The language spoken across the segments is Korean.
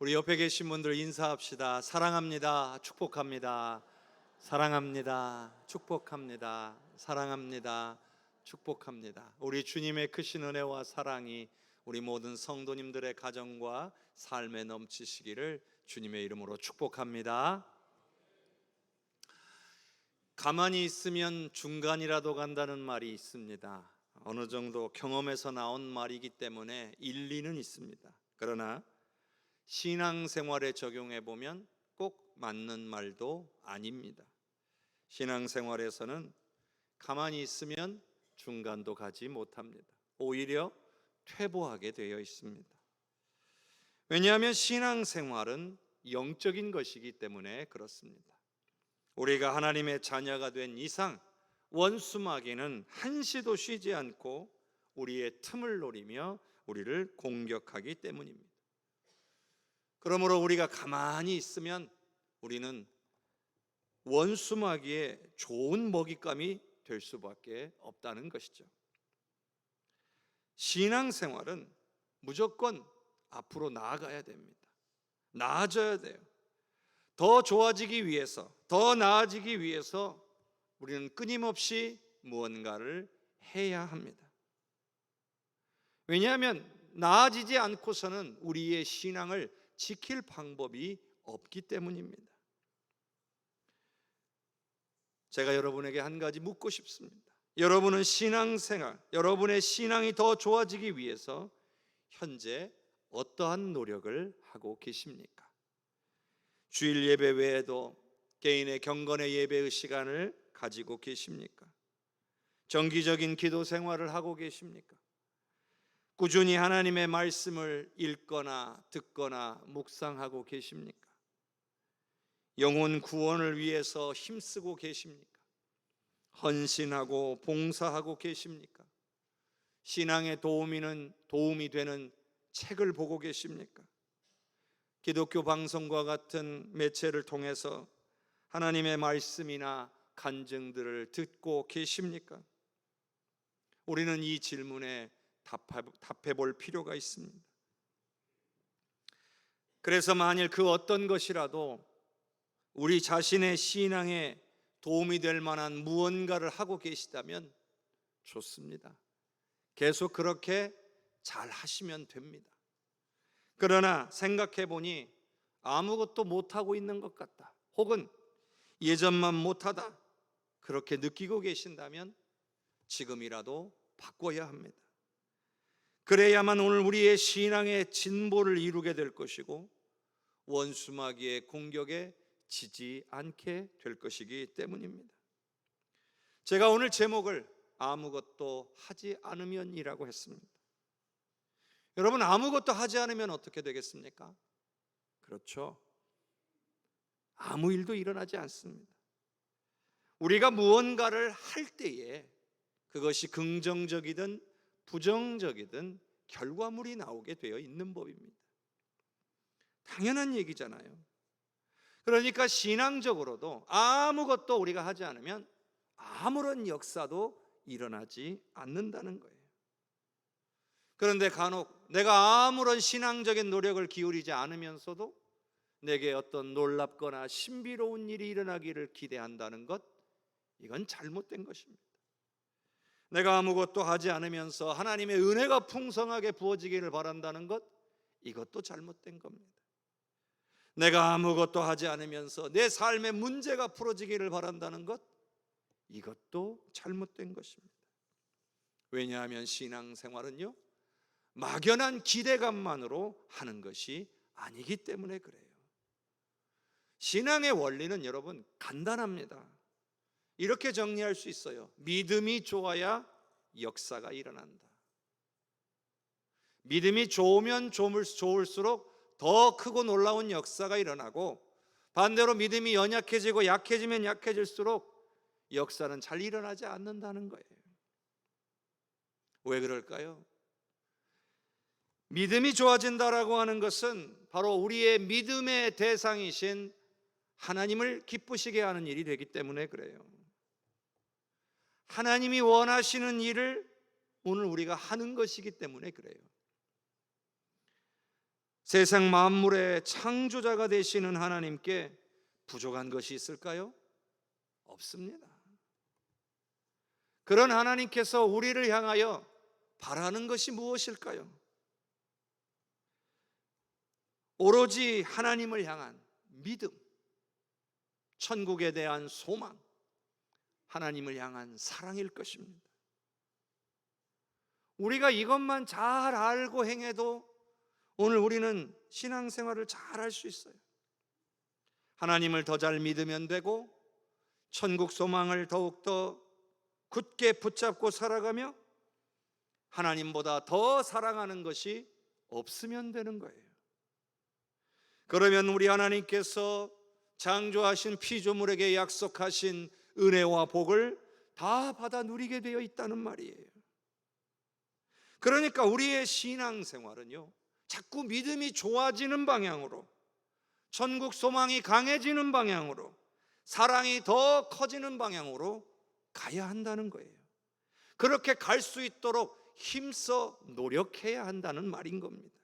우리 옆에 계신 분들 인사합시다. 사랑합니다. 축복합니다. 사랑합니다. 축복합니다. 사랑합니다. 축복합니다. 우리 주님의 크신 은혜와 사랑이 우리 모든 성도님들의 가정과 삶에 넘치시기를 주님의 이름으로 축복합니다. 가만히 있으면 중간이라도 간다는 말이 있습니다. 어느 정도 경험에서 나온 말이기 때문에 일리는 있습니다. 그러나 신앙생활에 적용해 보면 꼭 맞는 말도 아닙니다. 신앙생활에서는 가만히 있으면 중간도 가지 못합니다. 오히려 퇴보하게 되어 있습니다. 왜냐하면 신앙생활은 영적인 것이기 때문에 그렇습니다. 우리가 하나님의 자녀가 된 이상 원수마귀는 한시도 쉬지 않고 우리의 틈을 노리며 우리를 공격하기 때문입니다. 그러므로 우리가 가만히 있으면 우리는 원수마귀의 좋은 먹잇감이 될 수밖에 없다는 것이죠. 신앙생활은 무조건 앞으로 나아가야 됩니다. 나아져야 돼요. 더 좋아지기 위해서, 더 나아지기 위해서 우리는 끊임없이 무언가를 해야 합니다. 왜냐하면 나아지지 않고서는 우리의 신앙을 지킬 방법이 없기 때문입니다. 제가 여러분에게 한 가지 묻고 싶습니다. 여러분은 신앙생활, 여러분의 신앙이 더 좋아지기 위해서 현재 어떠한 노력을 하고 계십니까? 주일 예배 외에도 개인의 경건의 예배의 시간을 가지고 계십니까? 정기적인 기도 생활을 하고 계십니까? 꾸준히 하나님의 말씀을 읽거나 듣거나 묵상하고 계십니까? 영혼 구원을 위해서 힘쓰고 계십니까? 헌신하고 봉사하고 계십니까? 신앙에 도움이 되는 책을 보고 계십니까? 기독교 방송과 같은 매체를 통해서 하나님의 말씀이나 간증들을 듣고 계십니까? 우리는 이 질문에 답해 볼 필요가 있습니다. 그래서 만일 그 어떤 것이라도 우리 자신의 신앙에 도움이 될 만한 무언가를 하고 계시다면 좋습니다. 계속 그렇게 잘 하시면 됩니다. 그러나 생각해 보니 아무것도 못하고 있는 것 같다, 혹은 예전만 못하다, 그렇게 느끼고 계신다면 지금이라도 바꿔야 합니다. 그래야만 오늘 우리의 신앙의 진보를 이루게 될 것이고 원수마귀의 공격에 지지 않게 될 것이기 때문입니다. 제가 오늘 제목을 아무것도 하지 않으면이라고 했습니다. 여러분, 아무것도 하지 않으면 어떻게 되겠습니까? 그렇죠. 아무 일도 일어나지 않습니다. 우리가 무언가를 할 때에 그것이 긍정적이든 부정적이든 결과물이 나오게 되어 있는 법입니다. 당연한 얘기잖아요. 그러니까 신앙적으로도 아무것도 우리가 하지 않으면 아무런 역사도 일어나지 않는다는 거예요. 그런데 간혹 내가 아무런 신앙적인 노력을 기울이지 않으면서도 내게 어떤 놀랍거나 신비로운 일이 일어나기를 기대한다는 것, 이건 잘못된 것입니다. 내가 아무것도 하지 않으면서 하나님의 은혜가 풍성하게 부어지기를 바란다는 것, 이것도 잘못된 겁니다. 내가 아무것도 하지 않으면서 내 삶의 문제가 풀어지기를 바란다는 것, 이것도 잘못된 것입니다. 왜냐하면 신앙생활은요, 막연한 기대감만으로 하는 것이 아니기 때문에 그래요. 신앙의 원리는 여러분 간단합니다. 이렇게 정리할 수 있어요. 믿음이 좋아야 역사가 일어난다. 믿음이 좋으면 좋을수록 더 크고 놀라운 역사가 일어나고, 반대로 믿음이 연약해지고 약해지면 약해질수록 역사는 잘 일어나지 않는다는 거예요. 왜 그럴까요? 믿음이 좋아진다라고 하는 것은 바로 우리의 믿음의 대상이신 하나님을 기쁘시게 하는 일이 되기 때문에 그래요. 하나님이 원하시는 일을 오늘 우리가 하는 것이기 때문에 그래요. 세상 만물의 창조자가 되시는 하나님께 부족한 것이 있을까요? 없습니다. 그런 하나님께서 우리를 향하여 바라는 것이 무엇일까요? 오로지 하나님을 향한 믿음, 천국에 대한 소망, 하나님을 향한 사랑일 것입니다. 우리가 이것만 잘 알고 행해도 오늘 우리는 신앙생활을 잘 할 수 있어요. 하나님을 더 잘 믿으면 되고, 천국 소망을 더욱더 굳게 붙잡고 살아가며 하나님보다 더 사랑하는 것이 없으면 되는 거예요. 그러면 우리 하나님께서 창조하신 피조물에게 약속하신 은혜와 복을 다 받아 누리게 되어 있다는 말이에요. 그러니까 우리의 신앙생활은요, 자꾸 믿음이 좋아지는 방향으로, 천국 소망이 강해지는 방향으로, 사랑이 더 커지는 방향으로 가야 한다는 거예요. 그렇게 갈 수 있도록 힘써 노력해야 한다는 말인 겁니다.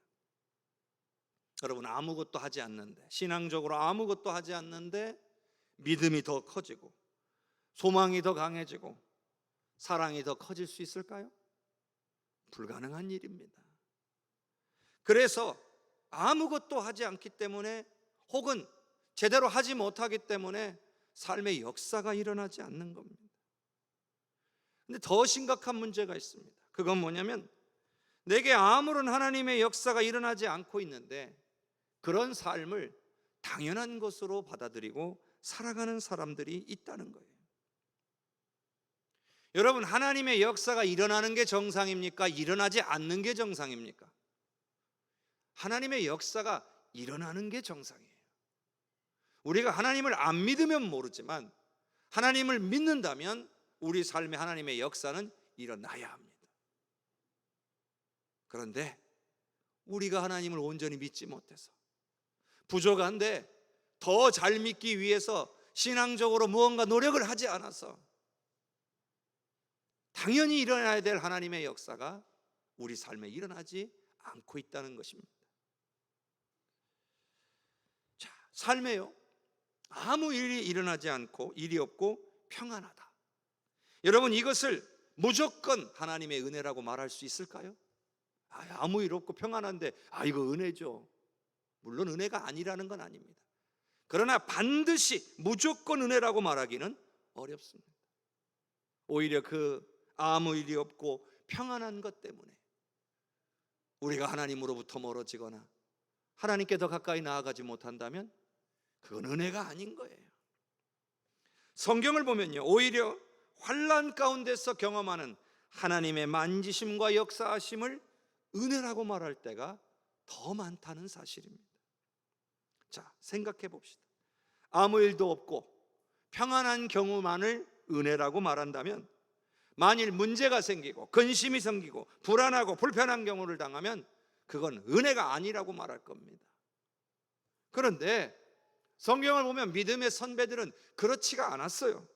여러분, 아무것도 하지 않는데, 신앙적으로 아무것도 하지 않는데 믿음이 더 커지고 소망이 더 강해지고 사랑이 더 커질 수 있을까요? 불가능한 일입니다. 그래서 아무것도 하지 않기 때문에, 혹은 제대로 하지 못하기 때문에 삶의 역사가 일어나지 않는 겁니다. 근데 더 심각한 문제가 있습니다. 그건 뭐냐면, 내게 아무런 하나님의 역사가 일어나지 않고 있는데 그런 삶을 당연한 것으로 받아들이고 살아가는 사람들이 있다는 거예요. 여러분, 하나님의 역사가 일어나는 게 정상입니까? 일어나지 않는 게 정상입니까? 하나님의 역사가 일어나는 게 정상이에요. 우리가 하나님을 안 믿으면 모르지만 하나님을 믿는다면 우리 삶에 하나님의 역사는 일어나야 합니다. 그런데 우리가 하나님을 온전히 믿지 못해서, 부족한데 더 잘 믿기 위해서 신앙적으로 무언가 노력을 하지 않아서 당연히 일어나야 될 하나님의 역사가 우리 삶에 일어나지 않고 있다는 것입니다. 자, 삶에요, 아무 일이 일어나지 않고 일이 없고 평안하다. 여러분, 이것을 무조건 하나님의 은혜라고 말할 수 있을까요? 아무 일 없고 평안한데 이거 은혜죠. 물론 은혜가 아니라는 건 아닙니다. 그러나 반드시 무조건 은혜라고 말하기는 어렵습니다. 오히려 그 아무 일이 없고 평안한 것 때문에 우리가 하나님으로부터 멀어지거나 하나님께 더 가까이 나아가지 못한다면 그건 은혜가 아닌 거예요. 성경을 보면요, 오히려 환난 가운데서 경험하는 하나님의 만지심과 역사하심을 은혜라고 말할 때가 더 많다는 사실입니다. 자, 생각해 봅시다. 아무 일도 없고 평안한 경우만을 은혜라고 말한다면, 만일 문제가 생기고 근심이 생기고 불안하고 불편한 경우를 당하면 그건 은혜가 아니라고 말할 겁니다. 그런데 성경을 보면 믿음의 선배들은 그렇지가 않았어요.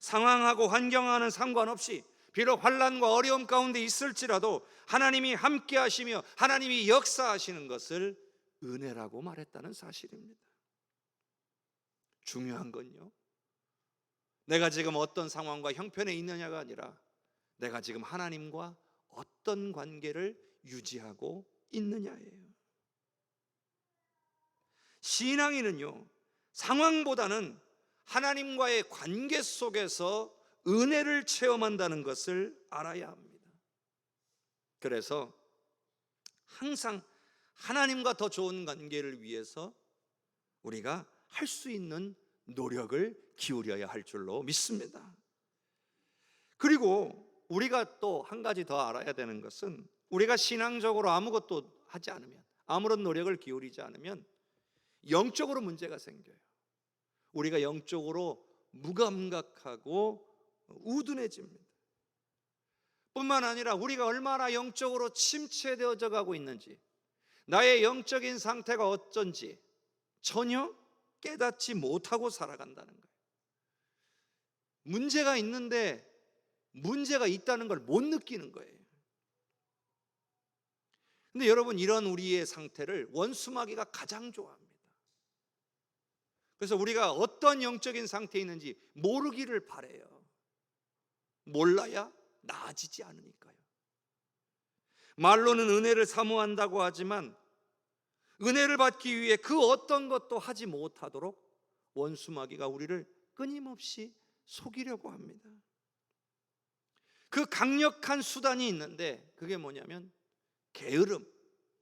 상황하고 환경과는 상관없이 비록 환난과 어려움 가운데 있을지라도 하나님이 함께 하시며 하나님이 역사하시는 것을 은혜라고 말했다는 사실입니다. 중요한 건요, 내가 지금 어떤 상황과 형편에 있느냐가 아니라 내가 지금 하나님과 어떤 관계를 유지하고 있느냐예요. 신앙인은요, 상황보다는 하나님과의 관계 속에서 은혜를 체험한다는 것을 알아야 합니다. 그래서 항상 하나님과 더 좋은 관계를 위해서 우리가 할 수 있는 노력을 기울여야 할 줄로 믿습니다. 그리고 우리가 또 한 가지 더 알아야 되는 것은, 우리가 신앙적으로 아무것도 하지 않으면, 아무런 노력을 기울이지 않으면 영적으로 문제가 생겨요. 우리가 영적으로 무감각하고 우둔해집니다. 뿐만 아니라 우리가 얼마나 영적으로 침체되어져 가고 있는지, 나의 영적인 상태가 어쩐지 전혀 깨닫지 못하고 살아간다는 거예요. 문제가 있는데 문제가 있다는 걸 못 느끼는 거예요. 근데 여러분, 이런 우리의 상태를 원수마귀가 가장 좋아합니다. 그래서 우리가 어떤 영적인 상태에 있는지 모르기를 바라요. 몰라야 나아지지 않으니까요. 말로는 은혜를 사모한다고 하지만 은혜를 받기 위해 그 어떤 것도 하지 못하도록 원수마귀가 우리를 끊임없이 속이려고 합니다. 그 강력한 수단이 있는데 그게 뭐냐면 게으름,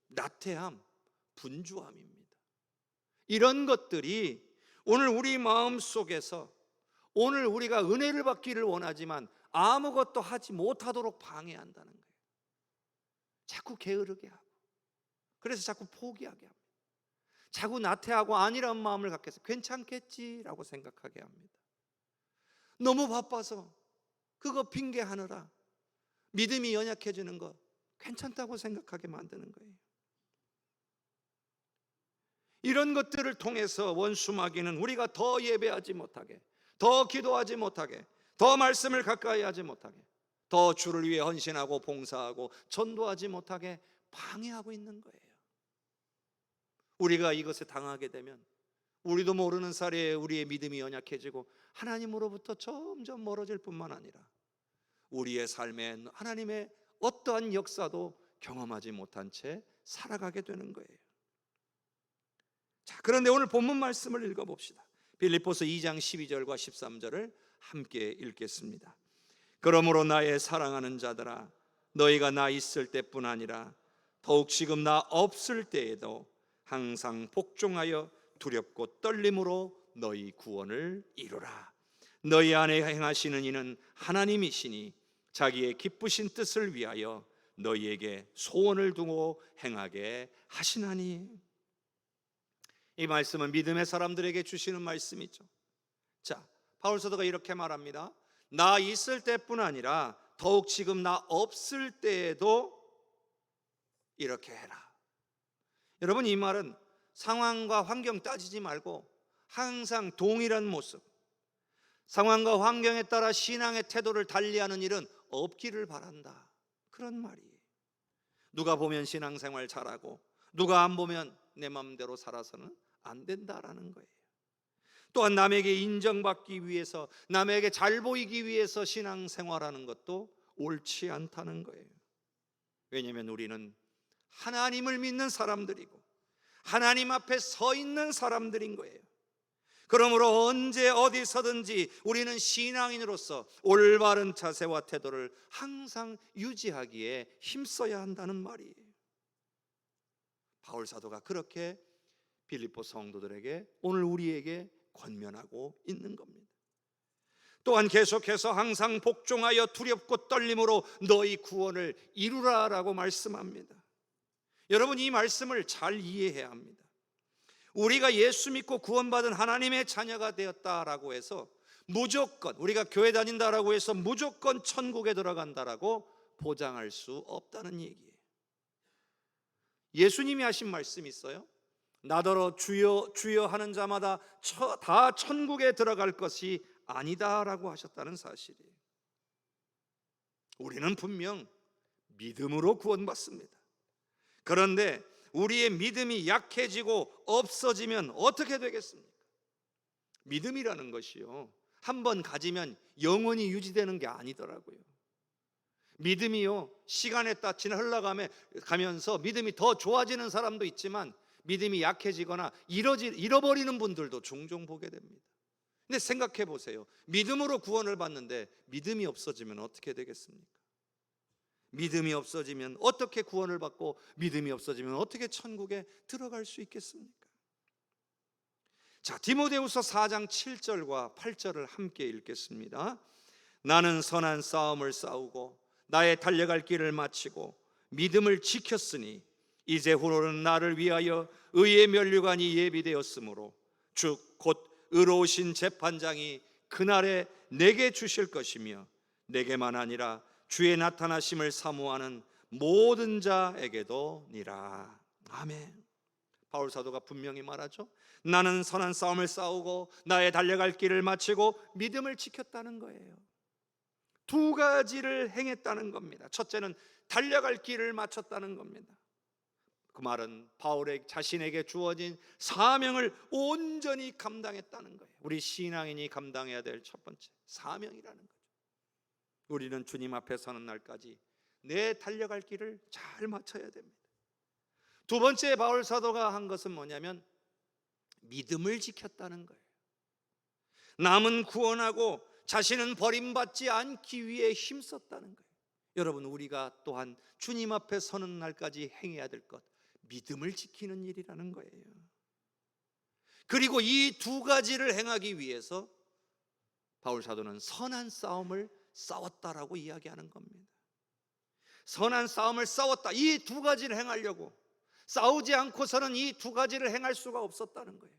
나태함, 분주함입니다. 이런 것들이 오늘 우리 마음 속에서 오늘 우리가 은혜를 받기를 원하지만 아무것도 하지 못하도록 방해한다는 거예요. 자꾸 게으르게 하고, 그래서 자꾸 포기하게 합니다. 자꾸 나태하고 아니란 마음을 갖게 해서 괜찮겠지라고 생각하게 합니다. 너무 바빠서 그거 핑계하느라 믿음이 연약해지는 거 괜찮다고 생각하게 만드는 거예요. 이런 것들을 통해서 원수마귀는 우리가 더 예배하지 못하게, 더 기도하지 못하게, 더 말씀을 가까이 하지 못하게, 더 주를 위해 헌신하고 봉사하고 전도하지 못하게 방해하고 있는 거예요. 우리가 이것에 당하게 되면 우리도 모르는 사이에 우리의 믿음이 연약해지고 하나님으로부터 점점 멀어질 뿐만 아니라 우리의 삶에 하나님의 어떠한 역사도 경험하지 못한 채 살아가게 되는 거예요. 자, 그런데 오늘 본문 말씀을 읽어봅시다. 빌립보서 2장 12절과 13절을 함께 읽겠습니다. 그러므로 나의 사랑하는 자들아, 너희가 나 있을 때뿐 아니라 더욱 지금 나 없을 때에도 항상 복종하여 두렵고 떨림으로 너희 구원을 이루라. 너희 안에 행하시는 이는 하나님이시니 자기의 기쁘신 뜻을 위하여 너희에게 소원을 두고 행하게 하시나니. 이 말씀은 믿음의 사람들에게 주시는 말씀이죠. 자, 바울 사도가 이렇게 말합니다. 나 있을 때뿐 아니라 더욱 지금 나 없을 때에도 이렇게 해라. 여러분, 이 말은 상황과 환경 따지지 말고 항상 동일한 모습, 상황과 환경에 따라 신앙의 태도를 달리하는 일은 없기를 바란다, 그런 말이에요. 누가 보면 신앙생활 잘하고 누가 안 보면 내 마음대로 살아서는 안 된다라는 거예요. 또한 남에게 인정받기 위해서, 남에게 잘 보이기 위해서 신앙생활하는 것도 옳지 않다는 거예요. 왜냐하면 우리는 하나님을 믿는 사람들이고 하나님 앞에 서 있는 사람들인 거예요. 그러므로 언제 어디서든지 우리는 신앙인으로서 올바른 자세와 태도를 항상 유지하기에 힘써야 한다는 말이에요. 바울 사도가 그렇게 빌립보 성도들에게, 오늘 우리에게 권면하고 있는 겁니다. 또한 계속해서 항상 복종하여 두렵고 떨림으로 너희 구원을 이루라라고 말씀합니다. 여러분, 이 말씀을 잘 이해해야 합니다. 우리가 예수 믿고 구원받은 하나님의 자녀가 되었다라고 해서 무조건, 우리가 교회 다닌다라고 해서 무조건 천국에 들어간다라고 보장할 수 없다는 얘기예요. 예수님이 하신 말씀이 있어요. 나더러 주여 주여 하는 자마다 다 천국에 들어갈 것이 아니다라고 하셨다는 사실이에요. 우리는 분명 믿음으로 구원받습니다. 그런데 우리의 믿음이 약해지고 없어지면 어떻게 되겠습니까? 믿음이라는 것이요, 한번 가지면 영원히 유지되는 게 아니더라고요. 믿음이요, 시간에 따라 흘러가면서 믿음이 더 좋아지는 사람도 있지만 믿음이 약해지거나 잃어버리는 분들도 종종 보게 됩니다. 근데 생각해 보세요. 믿음으로 구원을 받는데 믿음이 없어지면 어떻게 되겠습니까? 믿음이 없어지면 어떻게 구원을 받고 믿음이 없어지면 어떻게 천국에 들어갈 수 있겠습니까? 자, 디모데후서 4장 7절과 8절을 함께 읽겠습니다. 나는 선한 싸움을 싸우고 나의 달려갈 길을 마치고 믿음을 지켰으니 이제후로는 나를 위하여 의의 면류관이 예비되었으므로 주 곧 의로우신 재판장이 그날에 내게 주실 것이며 내게만 아니라 주의 나타나심을 사모하는 모든 자에게도 니라. 아멘. 바울 사도가 분명히 말하죠. 나는 선한 싸움을 싸우고 나의 달려갈 길을 마치고 믿음을 지켰다는 거예요. 두 가지를 행했다는 겁니다. 첫째는 달려갈 길을 마쳤다는 겁니다. 그 말은 바울의 자신에게 주어진 사명을 온전히 감당했다는 거예요. 우리 신앙인이 감당해야 될 첫 번째 사명이라는 거죠. 우리는 주님 앞에 서는 날까지 내 달려갈 길을 잘 맞춰야 됩니다. 두 번째 바울 사도가 한 것은 뭐냐면 믿음을 지켰다는 거예요. 남은 구원하고 자신은 버림받지 않기 위해 힘썼다는 거예요. 여러분, 우리가 또한 주님 앞에 서는 날까지 행해야 될 것, 믿음을 지키는 일이라는 거예요. 그리고 이 두 가지를 행하기 위해서 바울 사도는 선한 싸움을 싸웠다라고 이야기하는 겁니다. 선한 싸움을 싸웠다. 이 두 가지를 행하려고 싸우지 않고서는 이 두 가지를 행할 수가 없었다는 거예요.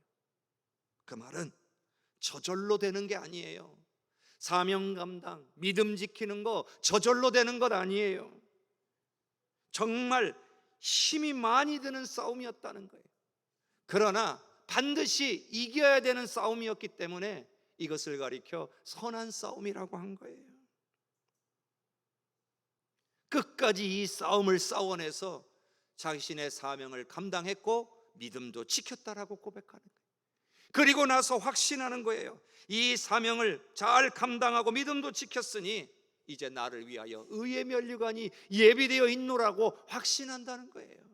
그 말은 저절로 되는 게 아니에요. 사명 감당, 믿음 지키는 거 저절로 되는 것 아니에요. 정말 힘이 많이 드는 싸움이었다는 거예요. 그러나 반드시 이겨야 되는 싸움이었기 때문에 이것을 가리켜 선한 싸움이라고 한 거예요. 끝까지 이 싸움을 싸워내서 자신의 사명을 감당했고 믿음도 지켰다라고 고백하는 거예요. 그리고 나서 확신하는 거예요. 이 사명을 잘 감당하고 믿음도 지켰으니 이제 나를 위하여 의의 면류관이 예비되어 있노라고 확신한다는 거예요.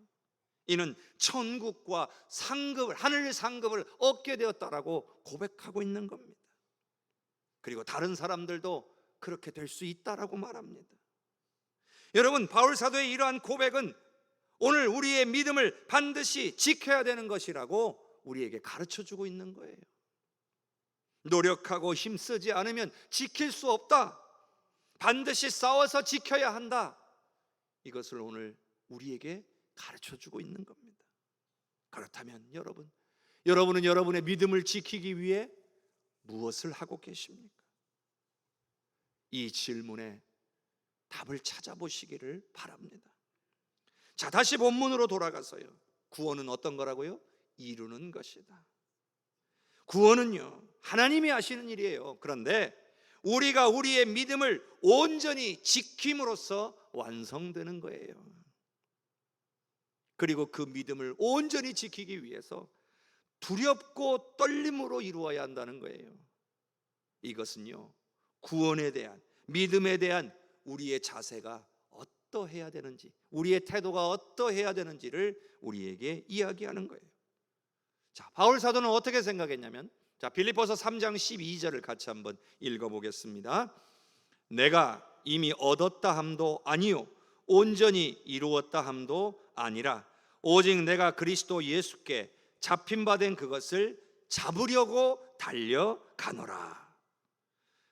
이는 천국과 상급을, 하늘 상급을 얻게 되었다라고 고백하고 있는 겁니다. 그리고 다른 사람들도 그렇게 될 수 있다라고 말합니다. 여러분, 바울 사도의 이러한 고백은 오늘 우리의 믿음을 반드시 지켜야 되는 것이라고 우리에게 가르쳐주고 있는 거예요. 노력하고 힘쓰지 않으면 지킬 수 없다. 반드시 싸워서 지켜야 한다. 이것을 오늘 우리에게 가르쳐주고 있는 겁니다. 그렇다면 여러분은 여러분의 믿음을 지키기 위해 무엇을 하고 계십니까? 이 질문에 답을 찾아보시기를 바랍니다. 자, 다시 본문으로 돌아가서요. 구원은 어떤 거라고요? 이루는 것이다. 구원은요, 하나님이 하시는 일이에요. 그런데 우리가 우리의 믿음을 온전히 지킴으로써 완성되는 거예요. 그리고 그 믿음을 온전히 지키기 위해서 두렵고 떨림으로 이루어야 한다는 거예요. 이것은요, 구원에 대한, 믿음에 대한 우리의 자세가 어떠해야 되는지, 우리의 태도가 어떠해야 되는지를 우리에게 이야기하는 거예요. 자, 바울 사도는 어떻게 생각했냐면, 자, 빌립보서 3장 12절을 같이 한번 읽어보겠습니다. 내가 이미 얻었다 함도 아니요 온전히 이루었다 함도 아니라 오직 내가 그리스도 예수께 잡힌 바 된 그것을 잡으려고 달려가노라.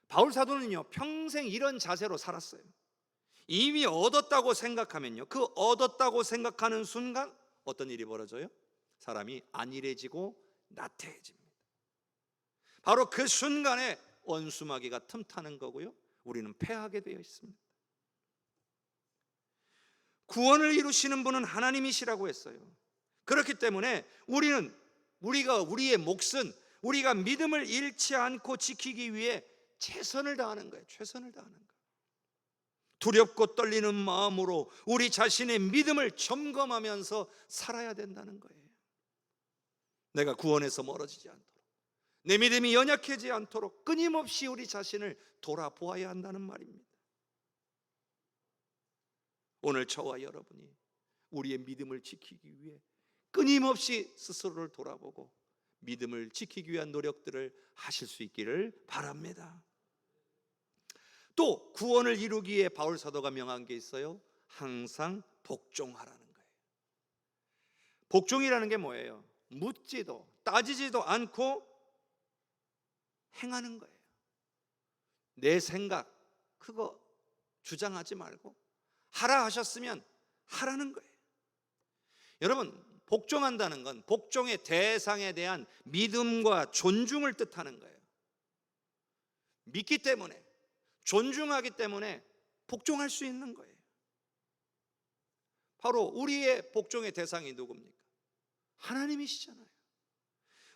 바울 사도는요, 평생 이런 자세로 살았어요. 이미 얻었다고 생각하면요, 그 얻었다고 생각하는 순간 어떤 일이 벌어져요? 사람이 안일해지고 나태해집니다. 바로 그 순간에 원수마귀가 틈타는 거고요, 우리는 패하게 되어 있습니다. 구원을 이루시는 분은 하나님이시라고 했어요. 그렇기 때문에 우리의 몫은 우리가 믿음을 잃지 않고 지키기 위해 최선을 다하는 거예요. 최선을 다하는 거예요. 두렵고 떨리는 마음으로 우리 자신의 믿음을 점검하면서 살아야 된다는 거예요. 내가 구원에서 멀어지지 않도록, 내 믿음이 연약해지지 않도록 끊임없이 우리 자신을 돌아보아야 한다는 말입니다. 오늘 저와 여러분이 우리의 믿음을 지키기 위해 끊임없이 스스로를 돌아보고 믿음을 지키기 위한 노력들을 하실 수 있기를 바랍니다. 또 구원을 이루기에 바울 사도가 명한 게 있어요. 항상 복종하라는 거예요. 복종이라는 게 뭐예요? 묻지도 따지지도 않고 행하는 거예요. 내 생각 그거 주장하지 말고 하라 하셨으면 하라는 거예요. 여러분, 복종한다는 건 복종의 대상에 대한 믿음과 존중을 뜻하는 거예요. 믿기 때문에, 존중하기 때문에 복종할 수 있는 거예요. 바로 우리의 복종의 대상이 누굽니까? 하나님이시잖아요.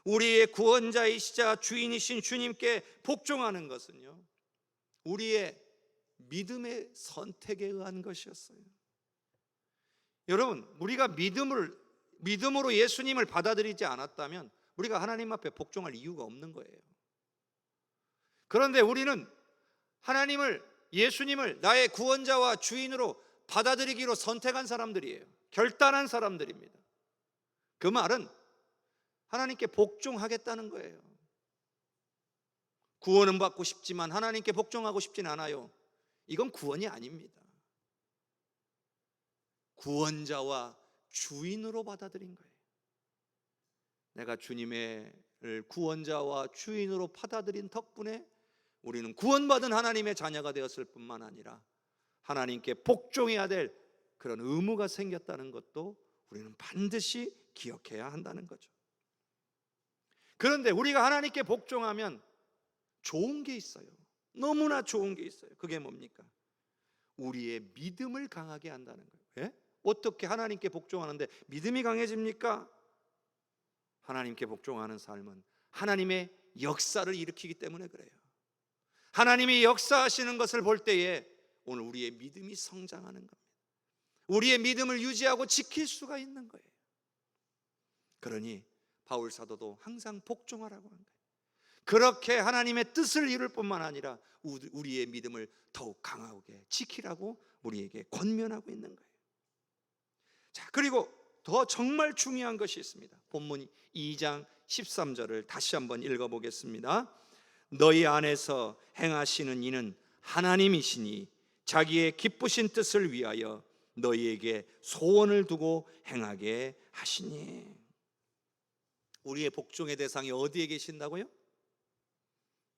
우리의 구원자이시자 주인이신 주님께 복종하는 것은요, 우리의 믿음의 선택에 의한 것이었어요. 여러분, 우리가 믿음을 믿음으로 예수님을 받아들이지 않았다면 우리가 하나님 앞에 복종할 이유가 없는 거예요. 그런데 우리는 예수님을 나의 구원자와 주인으로 받아들이기로 선택한 사람들이에요. 결단한 사람들입니다. 그 말은 하나님께 복종하겠다는 거예요. 구원은 받고 싶지만 하나님께 복종하고 싶진 않아요. 이건 구원이 아닙니다. 구원자와 주인으로 받아들인 거예요. 내가 주님을 구원자와 주인으로 받아들인 덕분에 우리는 구원받은 하나님의 자녀가 되었을 뿐만 아니라 하나님께 복종해야 될 그런 의무가 생겼다는 것도 우리는 반드시 기억해야 한다는 거죠. 그런데 우리가 하나님께 복종하면 좋은 게 있어요. 너무나 좋은 게 있어요. 그게 뭡니까? 우리의 믿음을 강하게 한다는 거예요. 예? 어떻게 하나님께 복종하는데 믿음이 강해집니까? 하나님께 복종하는 삶은 하나님의 역사를 일으키기 때문에 그래요. 하나님이 역사하시는 것을 볼 때에 오늘 우리의 믿음이 성장하는 겁니다. 우리의 믿음을 유지하고 지킬 수가 있는 거예요. 그러니 바울 사도도 항상 복종하라고 한 거예요. 그렇게 하나님의 뜻을 이룰 뿐만 아니라 우리의 믿음을 더욱 강하게 지키라고 우리에게 권면하고 있는 거예요. 자, 그리고 더 정말 중요한 것이 있습니다. 본문 2장 13절을 다시 한번 읽어보겠습니다. 너희 안에서 행하시는 이는 하나님이시니 자기의 기쁘신 뜻을 위하여 너희에게 소원을 두고 행하게 하시니. 우리의 복종의 대상이 어디에 계신다고요?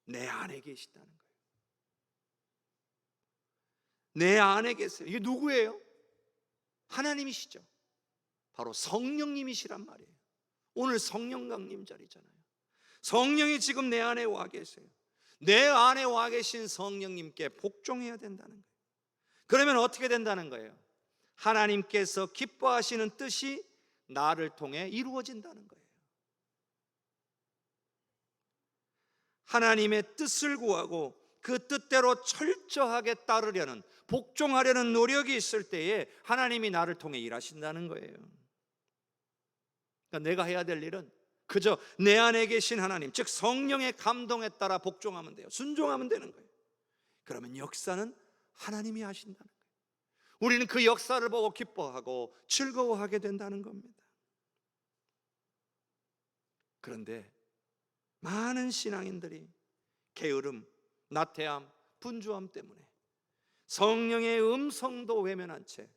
내 안에 계시다는 거예요. 내 안에 계세요. 이게 누구예요? 하나님이시죠. 바로 성령님이시란 말이에요. 오늘 성령 강림 자리잖아요. 성령이 지금 내 안에 와 계세요. 내 안에 와 계신 성령님께 복종해야 된다는 거예요. 그러면 어떻게 된다는 거예요? 하나님께서 기뻐하시는 뜻이 나를 통해 이루어진다는 거예요. 하나님의 뜻을 구하고 그 뜻대로 철저하게 따르려는, 복종하려는 노력이 있을 때에 하나님이 나를 통해 일하신다는 거예요. 그러니까 내가 해야 될 일은 그저 내 안에 계신 하나님, 즉 성령의 감동에 따라 복종하면 돼요. 순종하면 되는 거예요. 그러면 역사는 하나님이 하신다는 거예요. 우리는 그 역사를 보고 기뻐하고 즐거워하게 된다는 겁니다. 그런데 많은 신앙인들이 게으름, 나태함, 분주함 때문에 성령의 음성도 외면한 채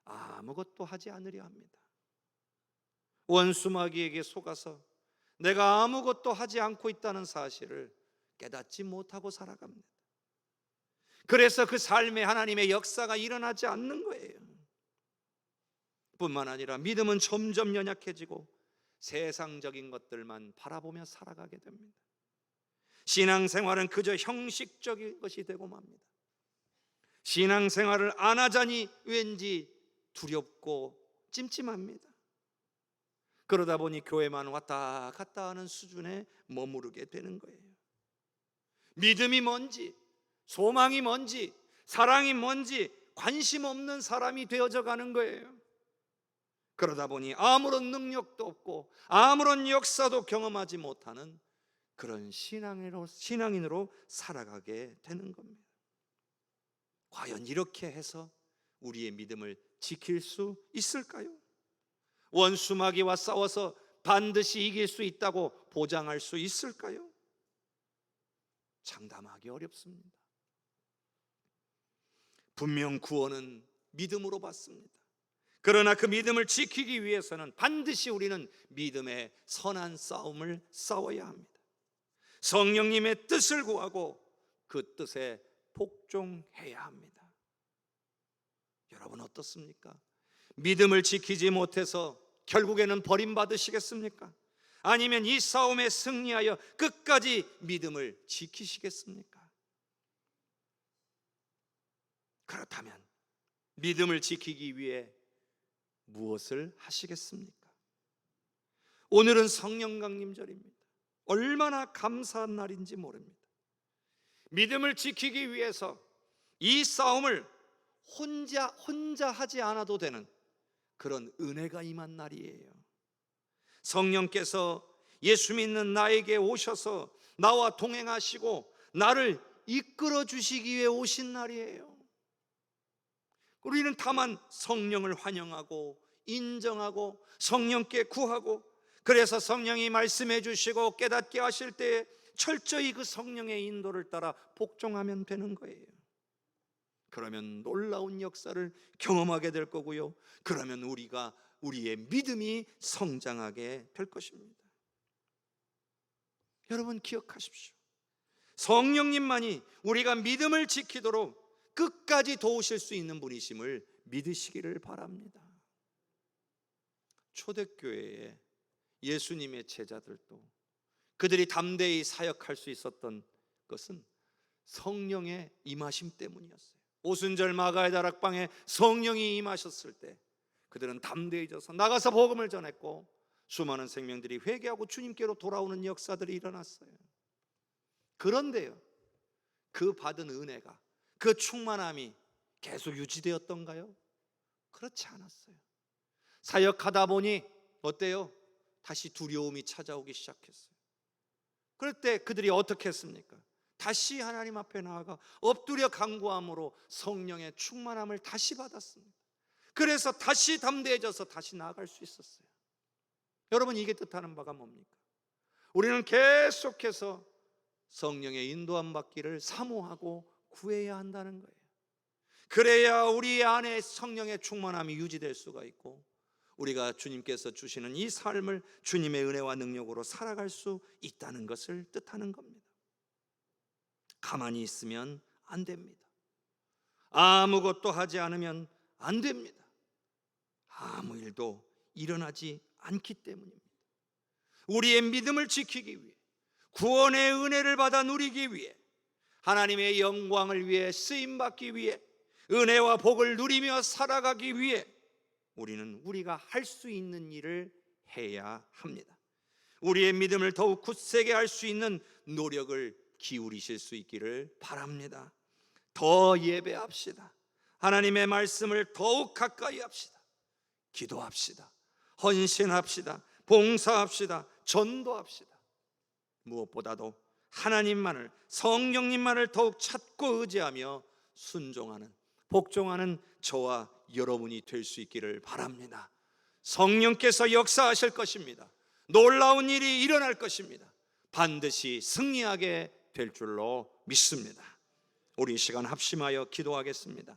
아무것도 하지 않으려 합니다. 원수마귀에게 속아서 내가 아무것도 하지 않고 있다는 사실을 깨닫지 못하고 살아갑니다. 그래서 그 삶에 하나님의 역사가 일어나지 않는 거예요. 뿐만 아니라 믿음은 점점 연약해지고 세상적인 것들만 바라보며 살아가게 됩니다. 신앙생활은 그저 형식적인 것이 되고 맙니다. 신앙생활을 안 하자니 왠지 두렵고 찜찜합니다. 그러다 보니 교회만 왔다 갔다 하는 수준에 머무르게 되는 거예요. 믿음이 뭔지, 소망이 뭔지, 사랑이 뭔지 관심 없는 사람이 되어져 가는 거예요. 그러다 보니 아무런 능력도 없고 아무런 역사도 경험하지 못하는 그런 신앙인으로 살아가게 되는 겁니다. 과연 이렇게 해서 우리의 믿음을 지킬 수 있을까요? 원수마귀와 싸워서 반드시 이길 수 있다고 보장할 수 있을까요? 장담하기 어렵습니다. 분명 구원은 믿음으로 받습니다. 그러나 그 믿음을 지키기 위해서는 반드시 우리는 믿음의 선한 싸움을 싸워야 합니다. 성령님의 뜻을 구하고 그 뜻에 복종해야 합니다. 여러분 어떻습니까? 믿음을 지키지 못해서 결국에는 버림받으시겠습니까? 아니면 이 싸움에 승리하여 끝까지 믿음을 지키시겠습니까? 그렇다면 믿음을 지키기 위해 무엇을 하시겠습니까? 오늘은 성령 강림절입니다. 얼마나 감사한 날인지 모릅니다. 믿음을 지키기 위해서 이 싸움을 혼자 하지 않아도 되는 그런 은혜가 임한 날이에요. 성령께서 예수 믿는 나에게 오셔서 나와 동행하시고 나를 이끌어 주시기 위해 오신 날이에요. 우리는 다만 성령을 환영하고 인정하고 성령께 구하고, 그래서 성령이 말씀해 주시고 깨닫게 하실 때에 철저히 그 성령의 인도를 따라 복종하면 되는 거예요. 그러면 놀라운 역사를 경험하게 될 거고요, 그러면 우리의 믿음이 성장하게 될 것입니다. 여러분 기억하십시오. 성령님만이 우리가 믿음을 지키도록 끝까지 도우실 수 있는 분이심을 믿으시기를 바랍니다. 초대교회에 예수님의 제자들도 그들이 담대히 사역할 수 있었던 것은 성령의 임하심 때문이었어요. 오순절 마가의 다락방에 성령이 임하셨을 때 그들은 담대해져서 나가서 복음을 전했고 수많은 생명들이 회개하고 주님께로 돌아오는 역사들이 일어났어요. 그런데요, 그 받은 은혜가, 그 충만함이 계속 유지되었던가요? 그렇지 않았어요. 사역하다 보니 어때요? 다시 두려움이 찾아오기 시작했어요. 그럴 때 그들이 어떻게 했습니까? 다시 하나님 앞에 나아가 엎드려 간구함으로 성령의 충만함을 다시 받았습니다. 그래서 다시 담대해져서 다시 나아갈 수 있었어요. 여러분, 이게 뜻하는 바가 뭡니까? 우리는 계속해서 성령의 인도함 받기를 사모하고 구해야 한다는 거예요. 그래야 우리 안에 성령의 충만함이 유지될 수가 있고 우리가 주님께서 주시는 이 삶을 주님의 은혜와 능력으로 살아갈 수 있다는 것을 뜻하는 겁니다. 가만히 있으면 안 됩니다. 아무것도 하지 않으면 안 됩니다. 아무 일도 일어나지 않기 때문입니다. 우리의 믿음을 지키기 위해, 구원의 은혜를 받아 누리기 위해, 하나님의 영광을 위해 쓰임받기 위해, 은혜와 복을 누리며 살아가기 위해 우리는 우리가 할 수 있는 일을 해야 합니다. 우리의 믿음을 더욱 굳세게 할 수 있는 노력을 기울이실 수 있기를 바랍니다. 더 예배합시다. 하나님의 말씀을 더욱 가까이 합시다. 기도합시다. 헌신합시다. 봉사합시다. 전도합시다. 무엇보다도 하나님만을, 성령님만을 더욱 찾고 의지하며 순종하는, 복종하는 저와 여러분이 될 수 있기를 바랍니다. 성령께서 역사하실 것입니다. 놀라운 일이 일어날 것입니다. 반드시 승리하게 될 줄로 믿습니다. 우리 이 시간 합심하여 기도하겠습니다.